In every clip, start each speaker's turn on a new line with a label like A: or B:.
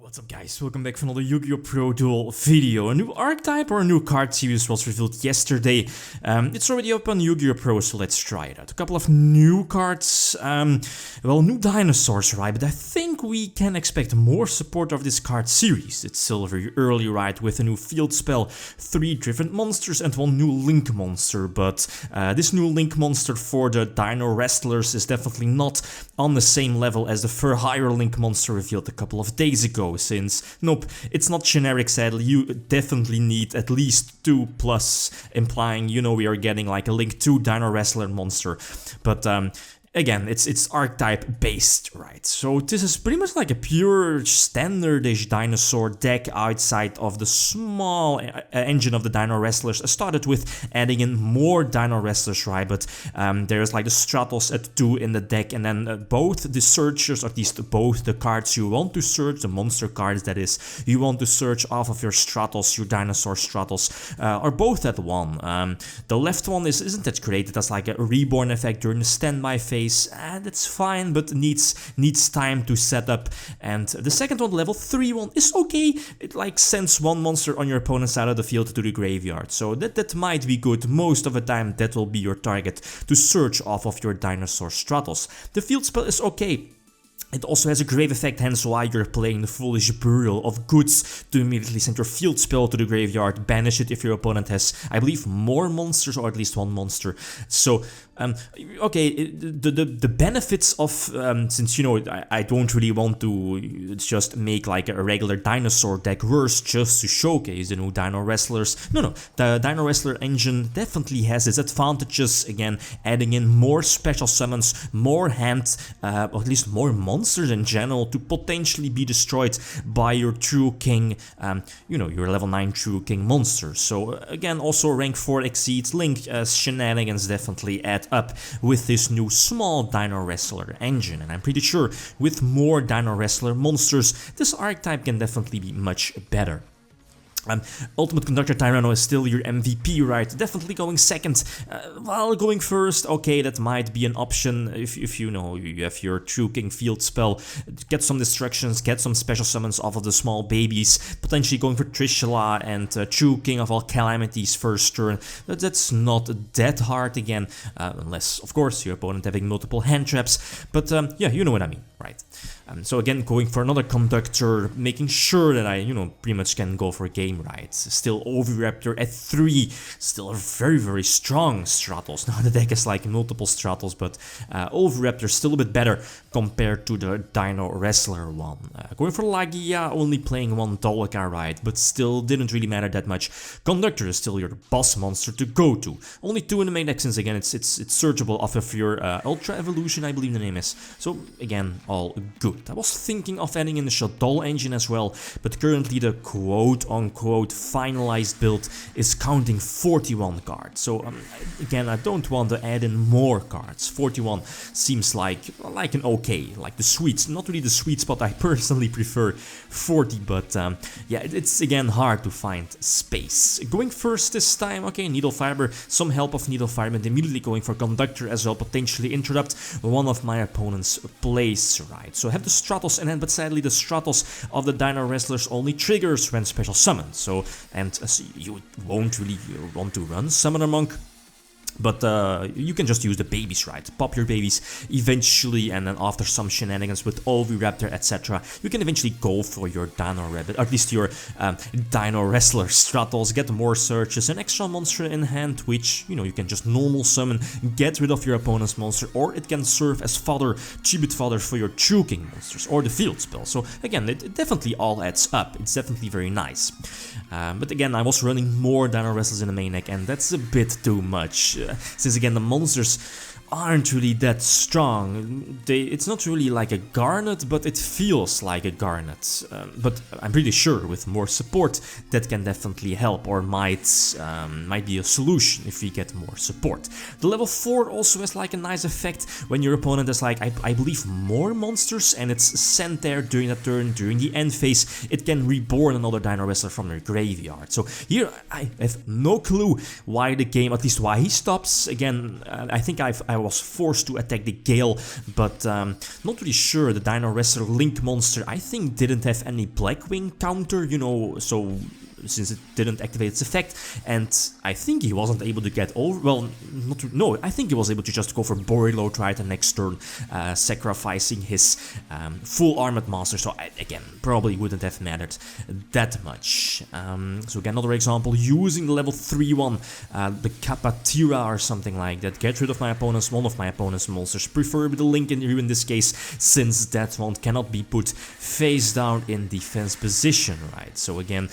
A: What's up guys, welcome back for another YgoPro duel video. A new archetype or a new card series was revealed yesterday. It's already up on YgoPro, so let's try it out. A couple of new cards, well, new dinosaurs, right? But I think we can expect more support of this card series. It's still very early, right? With a new field spell, 3 different monsters and 1 new link monster. But this new link monster for the Dinowrestlers is definitely not on the same level as the far higher link monster revealed a couple of days ago. Since, nope, it's not generic sadly, you definitely need at least 2+, implying, you know, we are getting like a Link 2 Dinowrestler monster. But again, it's archetype based, right? So this is pretty much like a pure standardish dinosaur deck outside of the small engine of the Dinowrestlers. I started with adding in more Dinowrestlers, right? But there's like the Stratos at 2 in the deck, and then both the searchers, or at least both the cards you want to search, the monster cards that is, you want to search off of your Stratos, your dinosaur Stratos, are both at 1. The left one isn't that great. It has like a reborn effect during the standby phase. That's fine, but needs time to set up. And the second one, level 3 one, is okay. It like sends 1 monster on your opponent's side of the field to the graveyard, so that might be good. Most of the time that will be your target to search off of your dinosaur Stratos. The field spell is okay. It also has a grave effect, hence why you're playing the Foolish Burial of Goods to immediately send your field spell to the graveyard, banish it if your opponent has, I believe, more monsters or at least 1 monster. So, okay, the benefits of, since, you know, I don't really want to just make like a regular dinosaur deck worse just to showcase the new Dinowrestlers. No, the Dinowrestler engine definitely has its advantages, again, adding in more special summons, more hand, or at least more monsters in general to potentially be destroyed by your True King, you know, your level 9 True King monsters. So again, also rank 4 exceeds Link Shenanigans definitely add up with this new small Dinowrestler engine, and I'm pretty sure with more Dinowrestler monsters, this archetype can definitely be much better. Ultimate Conductor Tyranno is still your MVP, right? Definitely going second, while going first, okay, that might be an option if you know, you have your True King field spell, get some destructions, get some special summons off of the small babies, potentially going for Trishula and True King of all calamities first turn. That's not that hard again, unless, of course, your opponent having multiple hand traps, but yeah, you know what I mean, right? So again, going for another Conductor, making sure that I, you know, pretty much can go for a game, right? Still Oviraptor at 3, still a very strong Stratos. Now the deck is like multiple Stratos, but Oviraptor still a bit better compared to the Dinowrestler one. Going for Lagia, only playing 1 Dolka, right? But still didn't really matter that much. Conductor is still your boss monster to go to. Only 2 in the main deck, since again it's searchable off of your Ultra Evolution, I believe the name is. So again, all good. I was thinking of adding in the Shaddoll engine as well, but currently the quote-unquote finalized build is counting 41 cards. So again, I don't want to add in more cards. 41 seems like an okay, like the sweet, not really the sweet spot. I personally prefer 40, but yeah, it's again hard to find space. Going first this time, okay, Needle Fiber, some help of Needle Fiber, and immediately going for Conductor as well, potentially interrupt one of my opponent's plays, right? So I have the Stratos in hand, but sadly the Stratos of the Dinowrestlers only triggers when special summoned. So, and you won't really want to run Summoner Monk, but you can just use the babies, right? Pop your babies eventually, and then after some shenanigans with Oviraptor, etc., you can eventually go for your Dino Rabbit, or at least your Dinowrestler Stratos, get more searches, an extra monster in hand, which, you know, you can just normal summon, get rid of your opponent's monster, or it can serve as fodder, tribute fodder for your True King monsters, or the field spell. So again, it definitely all adds up. It's definitely very nice. But again, I was running more Dinowrestlers in the main deck, and that's a bit too much. Since again, the monsters aren't really that strong. It's not really like a Garnet, but it feels like a Garnet. But I'm pretty sure with more support that can definitely help, or might be a solution if we get more support. The level 4 also has like a nice effect when your opponent has like, I believe, more monsters, and it's sent there during that turn, during the end phase. It can reborn another Dinowrestler from their graveyard. So here I have no clue why the game, at least why he stops. Again, I think I've I was forced to attack the Gale, but not really sure. The Dinowrestler Link monster, I think, didn't have any Blackwing counter, you know, so since it didn't activate its effect, and I think he wasn't able to get over, well, no, I think he was able to just go for Boreload right the next turn, sacrificing his full armored monster, so again, probably wouldn't have mattered that much. So again, another example, using the level 3-1, the Capatira or something like that, get rid of one of my opponent's monsters, preferably the Link in this case, since that one cannot be put face down in defense position, right? So again,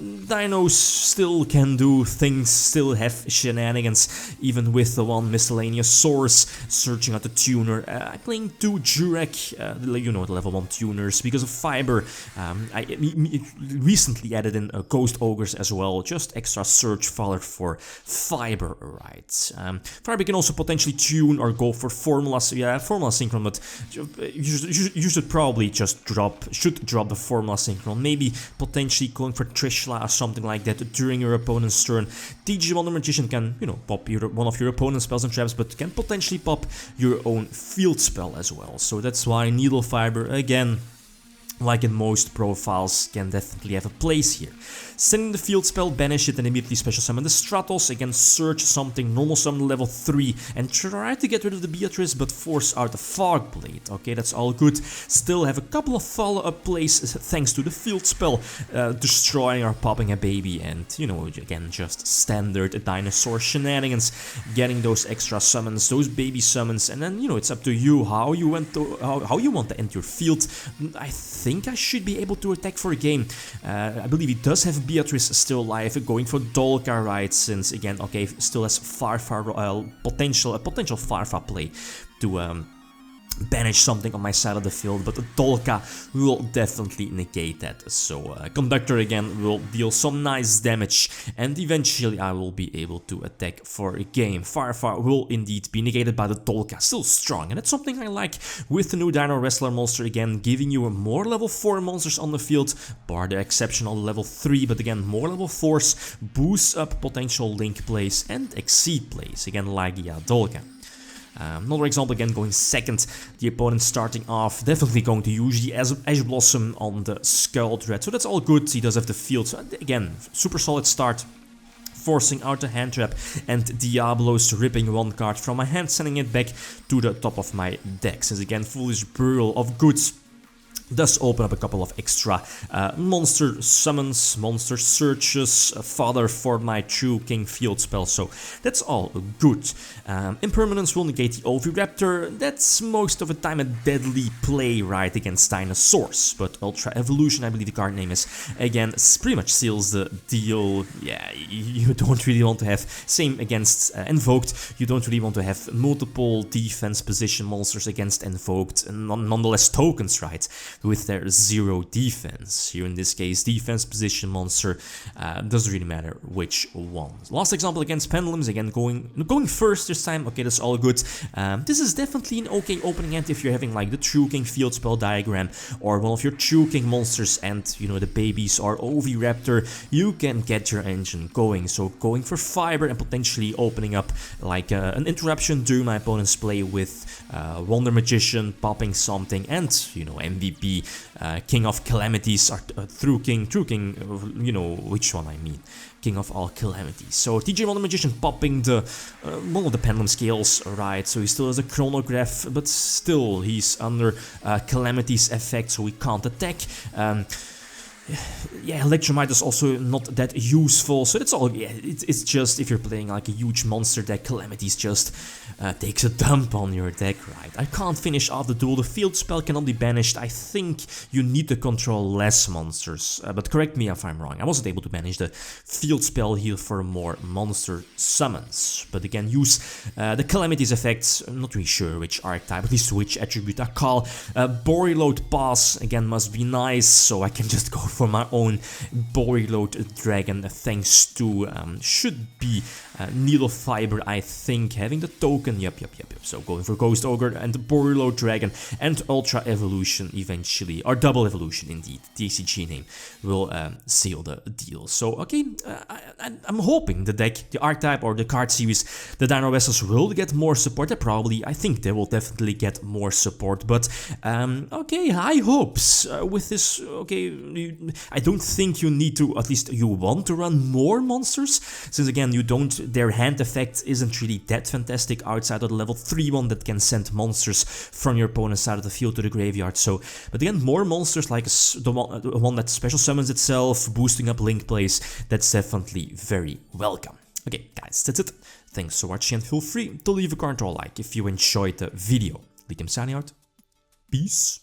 A: Dinos still can do things, still have shenanigans, even with the one miscellaneous source, searching out the tuner, playing 2 Jurek, you know, the level 1 tuners, because of Fiber. I recently added in Ghost Ogres as well, just extra search fodder for Fiber, right? Fiber can also potentially tune or go for formulas, yeah, formula synchron, but you should probably just drop the formula synchron, maybe potentially going for Trishla or something like that during your opponent's turn. TG Wonder Magician can, you know, pop one of your opponent's spells and traps, but can potentially pop your own field spell as well. So that's why Needle Fiber, again, like in most profiles, can definitely have a place here. Sending the field spell, banish it, and immediately special summon the Stratos. Again, search something, normal summon level 3, and try to get rid of the Beatrice, but force out the Fog Blade. Okay, that's all good. Still have a couple of follow-up plays thanks to the field spell, destroying or popping a baby, and, you know, again, just standard Dinosaur shenanigans, getting those extra summons, those baby summons, and then, you know, it's up to you how you want to end your field. I think I should be able to attack for a game. I believe he does have Beatrice still alive, going for Dolka, right, since again, okay, still has potential Farfa play to banish something on my side of the field, but the Dolka will definitely negate that. So Conductor again will deal some nice damage, and eventually I will be able to attack for a game. Farfa will indeed be negated by the Dolka, still strong, and that's something I like with the new Dinowrestler monster, again giving you more level 4 monsters on the field, bar the exceptional level 3, but again more level 4s, boosts up potential Link plays and Exceed plays, again like the Dolka. Another example, again going second, the opponent starting off, definitely going to use the Ash Blossom on the Skull Dread, so that's all good. He does have the field, so again, super solid start, forcing out the hand trap, and Diablos ripping one card from my hand, sending it back to the top of my deck, since again, Foolish Burial of Goods does open up a couple of extra monster summons, monster searches, fodder for my True King field spell, so that's all good. Impermanence will negate the Oviraptor, that's most of the time a deadly play right against Dinosaurs, but Ultra Evolution, I believe the card name is, again pretty much seals the deal. Yeah, you don't really want to have, same against Invoked, you don't really want to have multiple defense position monsters against Invoked, and nonetheless tokens, right? With their 0 defense. Here in this case, defense position monster, doesn't really matter which one. Last example against Pendulums, again going first this time, okay, that's all good. This is definitely an okay opening hand if you're having like the True King field spell diagram, or one of your True King monsters and, you know, the babies or Oviraptor, you can get your engine going. So going for Fiber and potentially opening up like an interruption during my opponent's play with Wonder Magician, popping something, and, you know, MVP, King of Calamities, or True King, you know which one I mean, King of all calamities. So TJ Wonder Magician popping the one of the pendulum scales, right? So he still has a chronograph, but still he's under calamities effect, so he can't attack. Yeah, ElectricMudkip is also not that useful, so it's all, yeah, it's just if you're playing like a huge monster deck, Calamities just takes a dump on your deck, right? I can't finish off the duel, the field spell cannot be banished, I think you need to control less monsters, but correct me if I'm wrong, I wasn't able to banish the field spell here for more monster summons, but again, use the Calamities effects, I'm not really sure which archetype, at least which attribute I call. Boreload Pass, again, must be nice, so I can just go for my own Boreload Dragon, thanks to, should be Needle Fiber, I think, having the token, yep. So going for Ghost Ogre and Boreload Dragon and Ultra Evolution eventually, or Double Evolution indeed, TCG name, will seal the deal. So, okay, I'm hoping the deck, the archetype or the card series, the Dinowrestlers will get more support. I think they will definitely get more support, but okay, high hopes with this. Okay, I don't think you need to, at least you want to run more monsters, since again their hand effect isn't really that fantastic outside of the level 3 one that can send monsters from your opponent's side of the field to the graveyard. So, but again, more monsters like the one that special summons itself, boosting up link plays, that's definitely very welcome. Okay, guys, that's it. Thanks for watching and feel free to leave a comment or a like if you enjoyed the video. Lithium signing out. Peace.